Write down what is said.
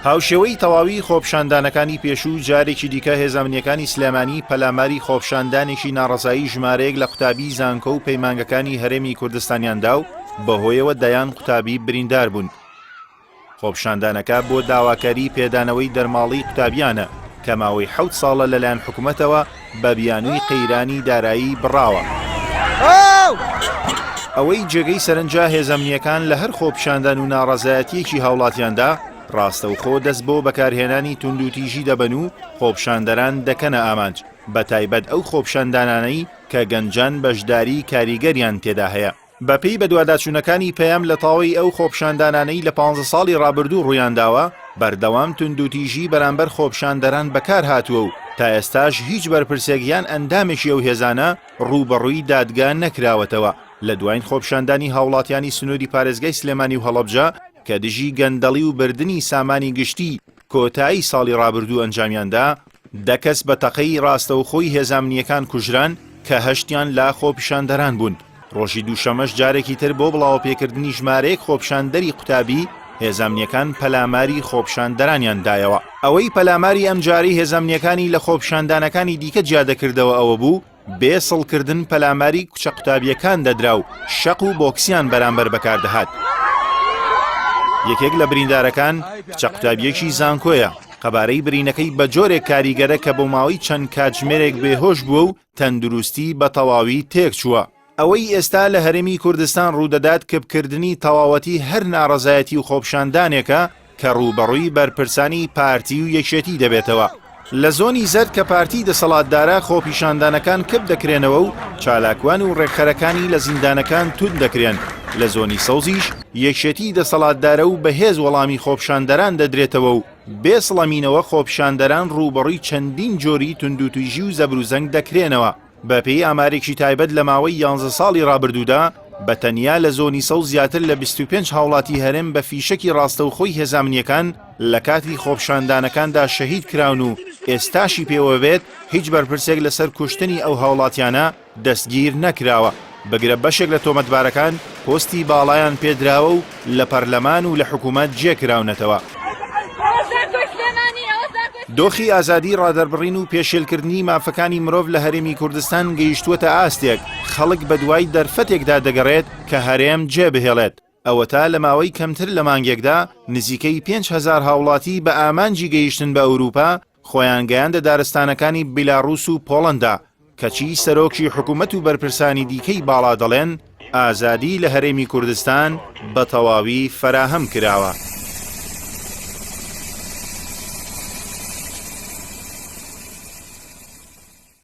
هاوشێوەی تەواوی خۆپیشاندانەکانی پێشوو جارێکی دیکە هێزانمنیەکانی سلێمانی پەلاماری خۆپیشاندانێکی ناڕەزایی ژمارەیەک لە قوتابی زانکۆ و پەیمانگەکانی هەرێمی کوردستانیاندا و بەهۆیەوە دەیان قوتابی بریندار بوون. خۆپیشاندانەکە بۆ داواکاری پێدانەوەی دەرماڵی قوتابیانە کە ماوەی 7 ساڵە لەلایەن حکوومەتەوە بە بیانووی قەیرانی دارایی بڕاوە. ئەوەی جێگەی سەرنجا هێزەمنیەکان لە هەر خۆپیشاندان و ناڕەزایەتیەکی هاوڵاتیاندا ڕاستەوخۆ دەست بۆ بەکارهێنانی توندوتیژی دەبن و خۆپیشاندەران دەکەنە ئامانج بە تایبەت ئەو خۆپیشاندانانەی کە گەنجان بەشداری کاریگەریان تێدا هەیە. بەپێی بەدواداچوونەکانی پەیام لە تاوەی ئەو خۆپیشاندانانەی لە 15 ساڵی ڕابردوو ڕوویانداوە بەردەوام توندوتیژی بەرامبەر خۆپیشاندەران بەکار هاتووە و تا ئێستاش هیچ بەرپرسێکیان ئەندامێکی ئەو هێزانە ڕووبەڕووی دادگا نەکراوەتەوە. لە دوایین خۆپیشاندانی هاوڵاتیانی سنووری پارێزگای سلێمانی و هەڵەبجە کە دژی گەندەڵی و بردننی سامانی گشتی کۆتایی ساڵی ڕابردوو ئەنجامیاندا 10 کەس بە تەقەی ڕاستەوخۆی هێزانمنیەکان کوژران کە 8یان لا خۆپیشاندەران بوون. ڕۆژی دووشەمەش جارێکی تر بۆ بڵاو پێکردنی ژمارەیەک خۆپیشاندەری قوتابی هێزانمنیەکان پەلاماری خۆپیشاندەرانیان دایەوە. ئەوەی پەلاماری ئەمجاری هێزانمنیەکانی لە خۆپیشاندانەکانی دیکە جیادەکردەوە ئەوە بوو بێسڵکردن پەلاماری کچە قوتابیەکان دەدرا و شەق و بۆکسیان بەرامبەر بەکاردەهات. یەکێک لە بریندارەکان کچە قوتابیەکی زانکۆیە. قەبارەی برینەکەی بە جۆرێک کاریگەرە کە بۆ ماوەی چەند کاتژمێرێک بێهۆش بووە و تەندروستی بە تەواوی تێک چووە. ئەوەی ئێستا لە هەرێمی کوردستان ڕوودەدات کە بکردنی تەواوەتی هەر ناڕەزایەتی و خۆپیشاندانێکە کە ڕوبەڕووی بەرپرسانی پارتی و یەکێتی دەبێتەوە. لە زۆنی زەرد کە پارتی دەسەڵاتدارە خۆپیشاندانەکان کپ دەکرێنەوە و چالاکوان و ڕێکخەرەکانی لە زیندانەکان تون دەکرێن. لە زۆنی سەوزیش یەکێتی دەسەڵاتدارە و بەهێز وەڵامی خۆپیشاندەران دەدرێتەوە و بێسڵەمینەوە خۆپیشاندەران ڕوبەڕووی چەندین جۆری توندوتیژی و زەبروزەنگ دەکرێنەوە. بەپێی ئامارێکی تایبەت لە ماوەی 11 ساڵی ڕابردوودا بەتەنیا لە زۆنی سەوز زیاتر لە 25 هاوڵاتی هەرێم بە فیشەکی ڕاستەوخۆی هێزانمنیەکان لە کاتی خۆپیشاندانەکاندا شەهید کراون و ئێستاشی پێوە بێت هیچ بەرپرسێک لەسەر کوشتنی ئەو هاوڵاتیانە دەستگیر نەکراوە. بەگرە بەشێک لە تۆمەتبارەکان پۆستی باڵایان پێدراوە و لە پەرلەمان و لە حکوومەت جێکراونەتەوە. دۆخی ئازادی ڕادەربڕین و پێشێلکردنی مافەکانی مرۆڤ لە هەرێمی کوردستان گەیشتووەتە ئاستێک خەڵک بە دوای دەرفەتێکدا دەگەڕێت کە هەرێم جێبهێڵێت. ئەوە تا لە ماوەی کەمتر لە مانگێکدا نزیکەی 5,000 هاوڵاتی بە ئامانجی گەیشتن بە ئەوروپا خۆیان گەیاندە دارستانەکانی بیلاڕووس و پۆڵەندا کەچی سەرۆکی حکوومەت و بەرپرسانی دیکەی باڵا دەڵێن ئازادی لە هەرێمی کوردستان بە تەواوی فراهەم کراوە.